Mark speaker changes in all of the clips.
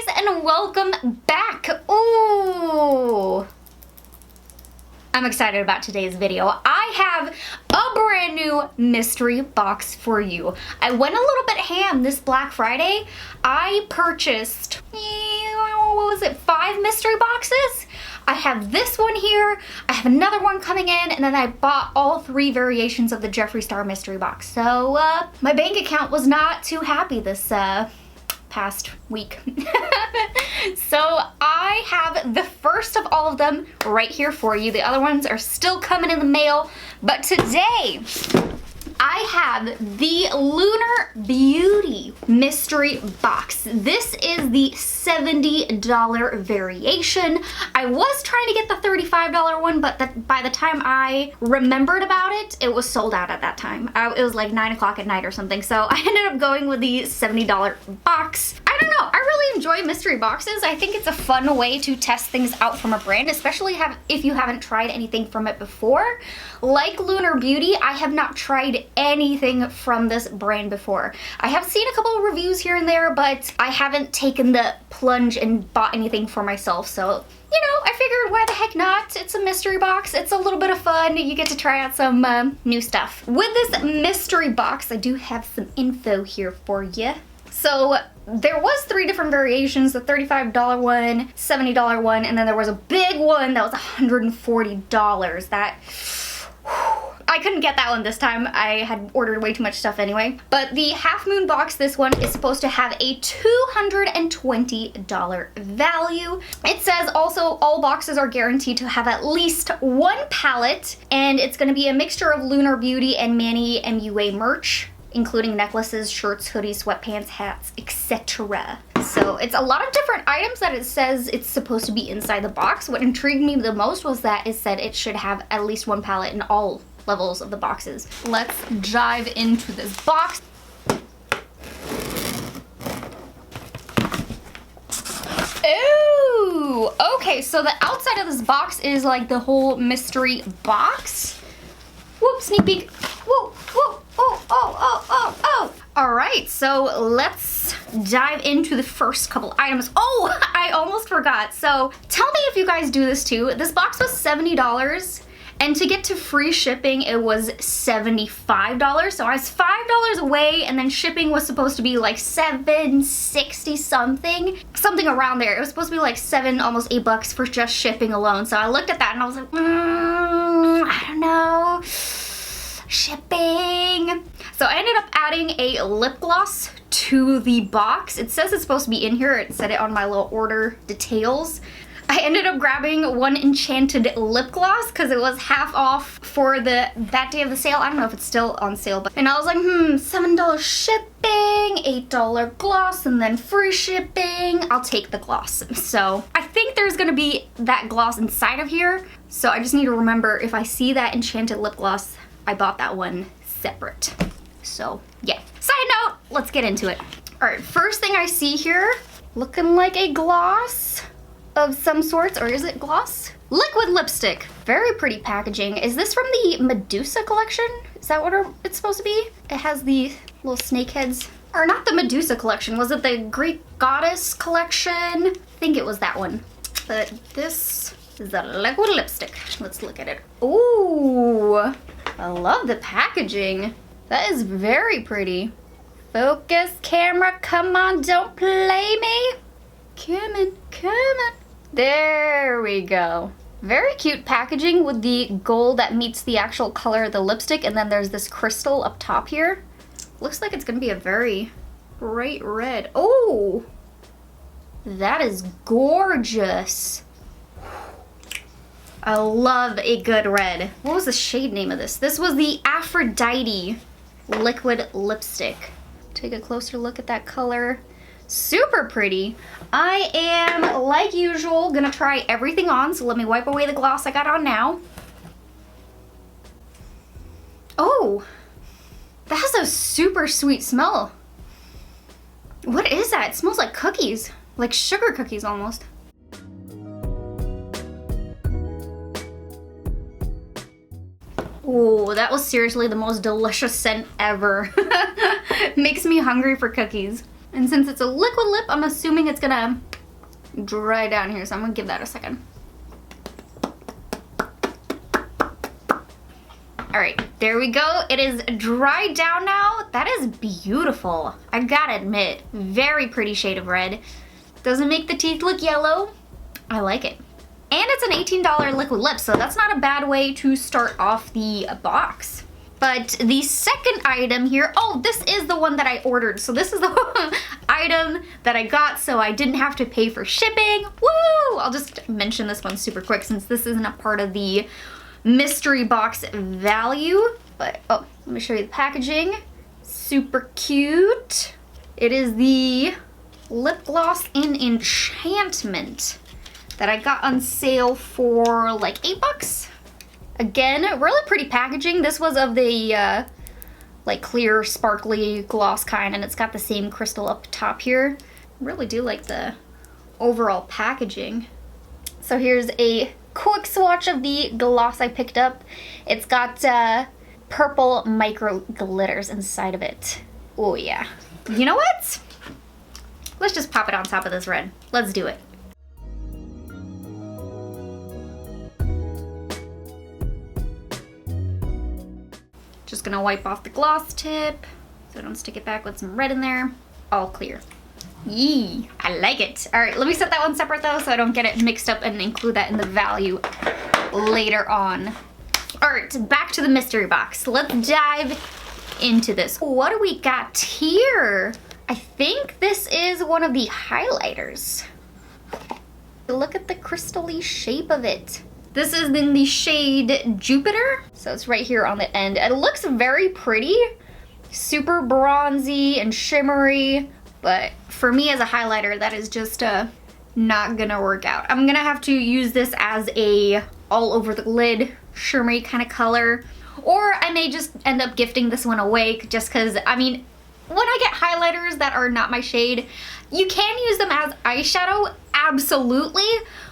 Speaker 1: guys, and welcome back. Ooh, I'm excited about today's video. I have a brand new mystery box for you. I went a little bit ham this Black Friday. I purchased, what was it, 5 mystery boxes? I have this one here, I have another one coming in, and then I bought all 3 variations of the Jeffree Star mystery box. So my bank account was not too happy this past week. So I have the first of all of them right here for you. The other ones are still coming in the mail, but today I have the Lunar Beauty mystery box. This is the $70 variation. I was trying to get the $35 one, but by the time I remembered about it, it was sold out at that time. It was like 9 o'clock at night or something, so I ended up going with the $70 box. I don't know, I really enjoy mystery boxes. I think it's a fun way to test things out from a brand, especially if you haven't tried anything from it before. Like Lunar Beauty, I have not tried anything from this brand before. I have seen a couple of reviews here and there, but I haven't taken the plunge and bought anything for myself, so you know, I figured why the heck not? It's a mystery box, it's a little bit of fun, you get to try out some new stuff. With this mystery box, I do have some info here for you. So there was 3 different variations, the $35 one, $70 one, and then there was a big one that was $140. That, I couldn't get that one this time. I had ordered way too much stuff anyway. But the Half Moon box, this one is supposed to have a $220 value. It says also all boxes are guaranteed to have at least 1 palette, and it's going to be a mixture of Lunar Beauty and Manny MUA merch, including necklaces, shirts, hoodies, sweatpants, hats, etc. So it's a lot of different items that it says it's supposed to be inside the box. What intrigued me the most was that it said it should have at least 1 palette in all levels of the boxes. Let's dive into this box. Ooh, okay, so the outside of this box is like the whole mystery box. Whoop, sneak peek. Whoa, whoa, oh, oh, oh, oh, oh. All right, so let's dive into the first couple items. Oh, I almost forgot. So tell me if you guys do this too. This box was $70, and to get to free shipping, it was $75. So I was $5 away, and then shipping was supposed to be like $7.60 something around there. It was supposed to be like almost $8 for just shipping alone. So I looked at that and I was like, I don't know. Shipping. So I ended up adding a lip gloss to the box. It says it's supposed to be in here. It said it on my little order details. I ended up grabbing one enchanted lip gloss because it was half off for that day of the sale. I don't know if it's still on sale, but and I was like, $7 shipping, $8 gloss, and then free shipping. I'll take the gloss. So I think there's gonna be that gloss inside of here. So I just need to remember, if I see that enchanted lip gloss, I bought that one separate. So yeah. Side note, let's get into it. All right, first thing I see here, looking like a gloss of some sorts, or is it gloss? Liquid lipstick. Very pretty packaging. Is this from the Medusa collection? Is that what it's supposed to be? It has the little snake heads. Or not the Medusa collection. Was it the Greek goddess collection? I think it was that one. But this is a liquid lipstick. Let's look at it. Ooh, I love the packaging. That is very pretty. Focus, camera, come on, don't play me. Come on, come on. There we go. Very cute packaging with the gold that meets the actual color of the lipstick, and then there's this crystal up top here. Looks like it's gonna be a very bright red. Oh, that is gorgeous. I love a good red. What was the shade name of this? This was the Aphrodite liquid lipstick. Take a closer look at that color. Super pretty. I am, like usual, gonna try everything on, so let me wipe away the gloss I got on now. Oh, that has a super sweet smell. What is that? It smells like cookies, like sugar cookies almost. Ooh, that was seriously the most delicious scent ever. Makes me hungry for cookies. And since it's a liquid lip, I'm assuming it's gonna dry down here, so I'm gonna give that a second. All right, there we go. It is dried down now. That is beautiful. I gotta admit, very pretty shade of red. Doesn't make the teeth look yellow. I like it. And it's an $18 liquid lip, so that's not a bad way to start off the box. But the second item here, oh, this is the one that I ordered. So this is the item that I got, so I didn't have to pay for shipping. Woo! I'll just mention this one super quick since this isn't a part of the mystery box value. But, oh, let me show you the packaging. Super cute. It is the lip gloss in Enchantment that I got on sale for like $8. Again, really pretty packaging. This was of the like clear, sparkly gloss kind, and it's got the same crystal up top here. Really do like the overall packaging. So here's a quick swatch of the gloss I picked up. It's got purple micro glitters inside of it. Oh yeah. You know what? Let's just pop it on top of this red. Let's do it. Just gonna wipe off the gloss tip so I don't stick it back with some red in there. All clear. Yee, I like it. All right, let me set that one separate though so I don't get it mixed up and include that in the value later on. All right, back to the mystery box. Let's dive into this. What do we got here? I think this is one of the highlighters. Look at the crystal-y shape of it. This is in the shade Jupiter. So it's right here on the end. It looks very pretty, super bronzy and shimmery, but for me as a highlighter, that is just not gonna work out. I'm gonna have to use this as a all over the lid shimmery kind of color, or I may just end up gifting this one away just cause, I mean, when I get highlighters that are not my shade, you can use them as eyeshadow, absolutely,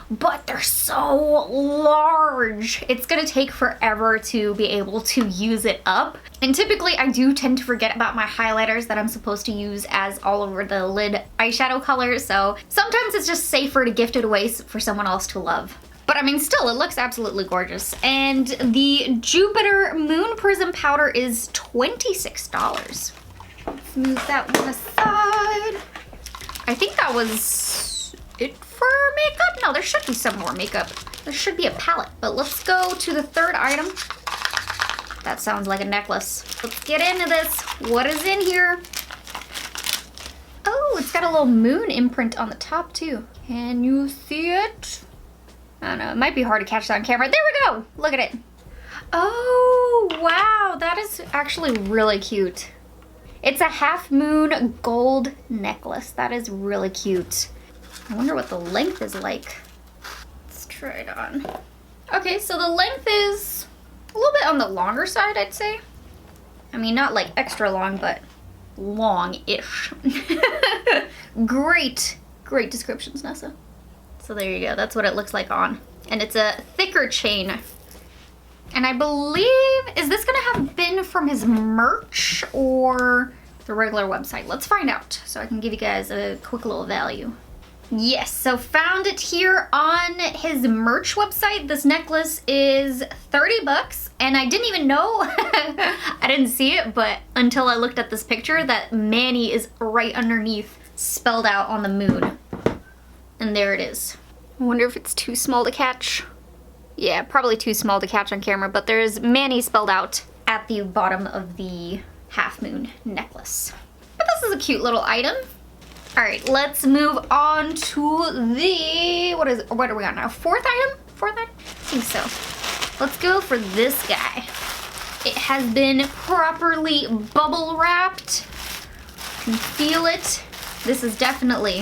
Speaker 1: but they're so large. It's gonna take forever to be able to use it up. And typically I do tend to forget about my highlighters that I'm supposed to use as all over the lid eyeshadow colors. So sometimes it's just safer to gift it away for someone else to love. But I mean, still, it looks absolutely gorgeous. And the Jupiter Moon Prism Powder is $26. Let's move that one aside. I think that was it for makeup. No, there should be some more makeup. There should be a palette, but let's go to the third item. That sounds like a necklace. Let's get into this. What is in here? Oh, it's got a little moon imprint on the top too. Can you see it? I don't know, it might be hard to catch that on camera. There we go, look at it. Oh, wow, that is actually really cute. It's a half moon gold necklace. That is really cute. I wonder what the length is like. Let's try it on. Okay, so the length is a little bit on the longer side, I'd say. I mean, not like extra long, but long-ish. Great descriptions, Nessa. So there you go, that's what it looks like on. And it's a thicker chain. And I believe, is this gonna have been from his merch or the regular website? Let's find out so I can give you guys a quick little value. Yes, so found it here on his merch website. This necklace is $30 and I didn't even know, I didn't see it, but until I looked at this picture that Manny is right underneath, spelled out on the moon. And there it is. I wonder if it's too small to catch. Yeah, probably too small to catch on camera, but there's Manny spelled out at the bottom of the half moon necklace. But this is a cute little item. All right, let's move on to the, what are we on now? Fourth item? I think so. Let's go for this guy. It has been properly bubble wrapped. You can feel it. This is definitely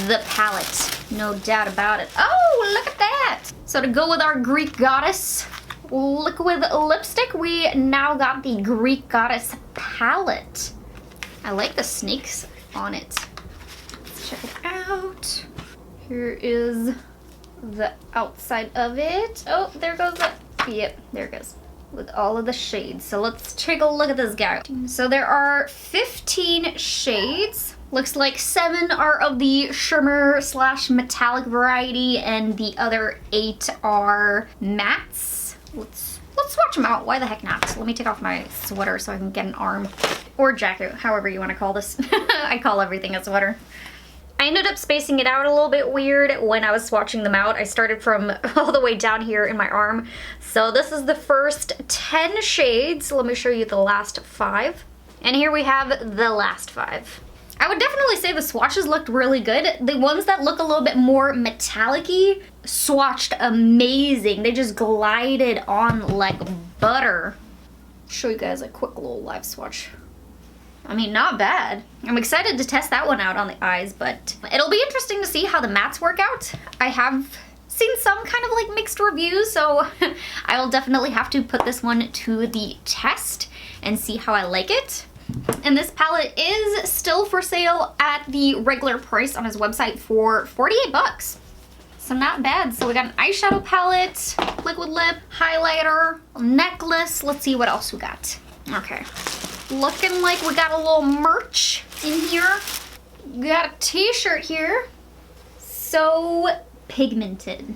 Speaker 1: the palette, no doubt about it. Oh, look at that. So to go with our Greek goddess liquid lipstick, we now got the Greek goddess palette. I like the snakes on it. Let's check it out. Here is the outside of it. Oh, there goes the, yep, there it goes. With all of the shades. So let's take a look at this guy. So there are 15 shades. Looks like 7 are of the shimmer slash metallic variety and the other 8 are mattes. Let's swatch them out. Why the heck not? Let me take off my sweater so I can get an arm or jacket, however you want to call this. I call everything a sweater. I ended up spacing it out a little bit weird when I was swatching them out. I started from all the way down here in my arm. So this is the first 10 shades. Let me show you the last 5. And here we have the last 5. I would definitely say the swatches looked really good. The ones that look a little bit more metallic-y swatched amazing. They just glided on like butter. Show you guys a quick little live swatch. I mean, not bad. I'm excited to test that one out on the eyes, but it'll be interesting to see how the mattes work out. I have seen some kind of like mixed reviews, so I will definitely have to put this one to the test and see how I like it. And this palette is still for sale at the regular price on his website for 48 bucks. So not bad. So we got an eyeshadow palette, liquid lip, highlighter, necklace. Let's see what else we got. Okay. Looking like we got a little merch in here. We got a t-shirt here. So pigmented.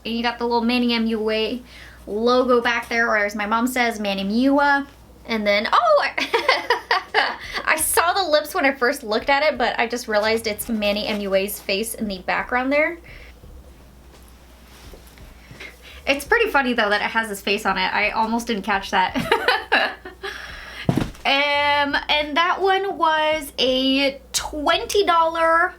Speaker 1: And you got the little Manny MUA logo back there, or as my mom says, Manny MUA. And then, oh, I saw the lips when I first looked at it, but I just realized it's Manny MUA's face in the background there. It's pretty funny though that it has his face on it. I almost didn't catch that. And that one was a $20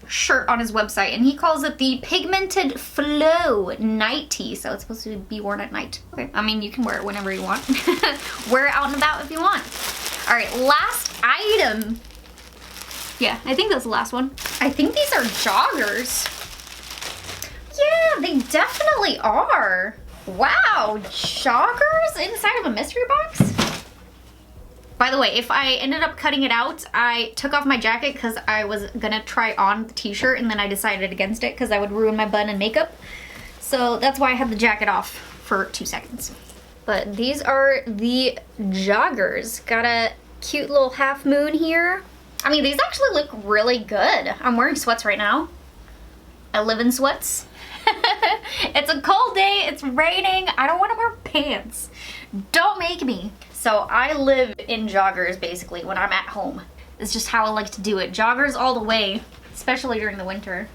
Speaker 1: shirt on his website, and he calls it the Pigmented Flow Night Tee, so it's supposed to be worn at night. Okay, I mean, you can wear it whenever you want. Wear it out and about if you want. All right, last item. Yeah, I think that's the last one. I think these are joggers. Yeah, they definitely are. Wow, joggers inside of a mystery box? By the way, if I ended up cutting it out, I took off my jacket because I was gonna try on the t-shirt, and then I decided against it because I would ruin my bun and makeup. So that's why I had the jacket off for 2 seconds. But these are the joggers. Got a cute little half moon here. I mean, these actually look really good. I'm wearing sweats right now. I live in sweats. It's a cold day, it's raining, I don't want to wear pants. Don't make me. So I live in joggers basically when I'm at home. It's just how I like to do it. Joggers all the way, especially during the winter.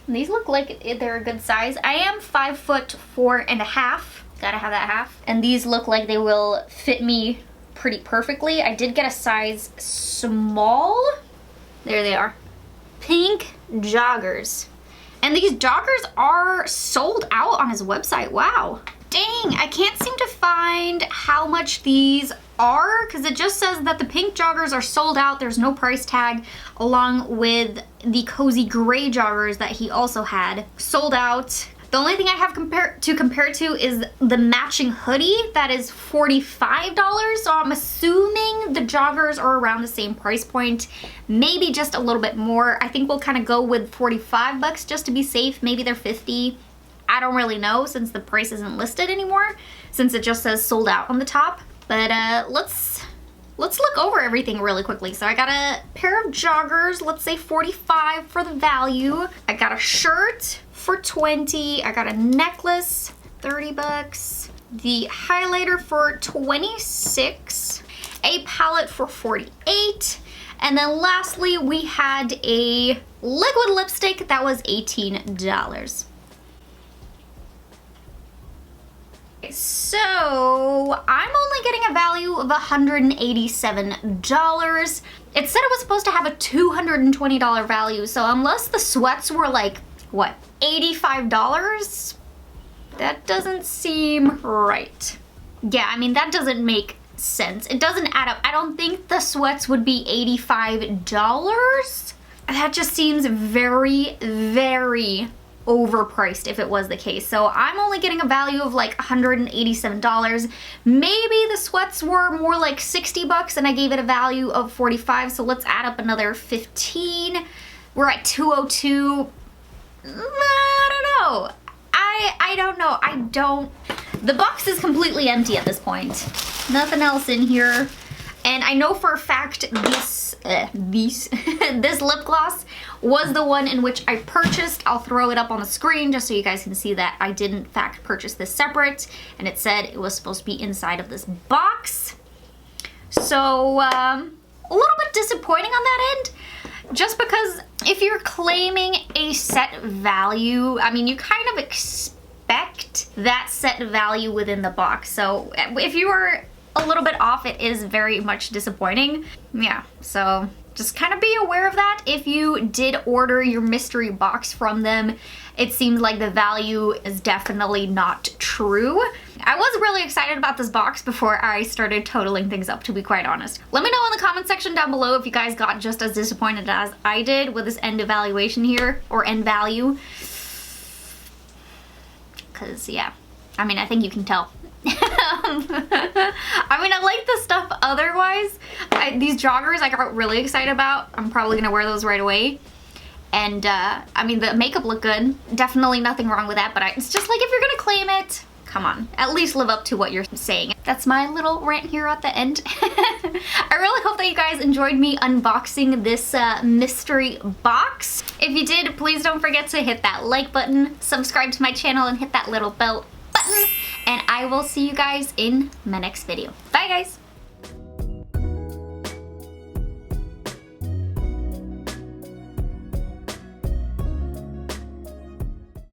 Speaker 1: And these look like they're a good size. I am 5'4.5". Gotta have that half. And these look like they will fit me pretty perfectly. I did get a size small. There they are. Pink joggers. And these joggers are sold out on his website. Wow. Dang, I can't seem to find how much these are because it just says that the pink joggers are sold out. There's no price tag, along with the cozy gray joggers that he also had sold out. The only thing I have to compare to is the matching hoodie that is $45. So I'm assuming the joggers are around the same price point, maybe just a little bit more. I think we'll kind of go with 45 bucks just to be safe. Maybe they're 50. I don't really know since the price isn't listed anymore, since it just says sold out on the top. But let's look over everything really quickly. So I got a pair of joggers, let's say 45 for the value. I got a shirt for 20. I got a necklace, 30 bucks. The highlighter for 26. A palette for 48. And then lastly, we had a liquid lipstick that was $18. So I'm only getting a value of $187. It said it was supposed to have a $220 value, so unless the sweats were like, what, $85? That doesn't seem right. Yeah, I mean, that doesn't make sense. It doesn't add up. I don't think the sweats would be $85. That just seems very, very overpriced if it was the case. So I'm only getting a value of like $187. Maybe the sweats were more like 60 bucks and I gave it a value of 45. So let's add up another 15. We're at 202. I don't know. I don't know. The box is completely empty at this point. Nothing else in here. And I know for a fact this lip gloss was the one in which I purchased. I'll throw it up on the screen just so you guys can see that I did in fact purchase this separate, and it said it was supposed to be inside of this box. So a little bit disappointing on that end, just because if you're claiming a set value, I mean, you kind of expect that set value within the box. So if you were a little bit off, it is very much disappointing. Yeah, so just kind of be aware of that. If you did order your mystery box from them, it seems like the value is definitely not true. I was really excited about this box before I started totaling things up, to be quite honest. Let me know in the comment section down below if you guys got just as disappointed as I did with this end evaluation here, or end value. Because, yeah, I mean, I think you can tell. I mean, I like the stuff otherwise. These joggers I got really excited about. I'm probably gonna wear those right away. And I mean, the makeup looked good. Definitely nothing wrong with that, but it's just like, if you're gonna claim it, come on, at least live up to what you're saying. That's my little rant here at the end. I really hope that you guys enjoyed me unboxing this mystery box. If you did, please don't forget to hit that like button, subscribe to my channel, and hit that little bell button. And I will see you guys in my next video. Bye, guys.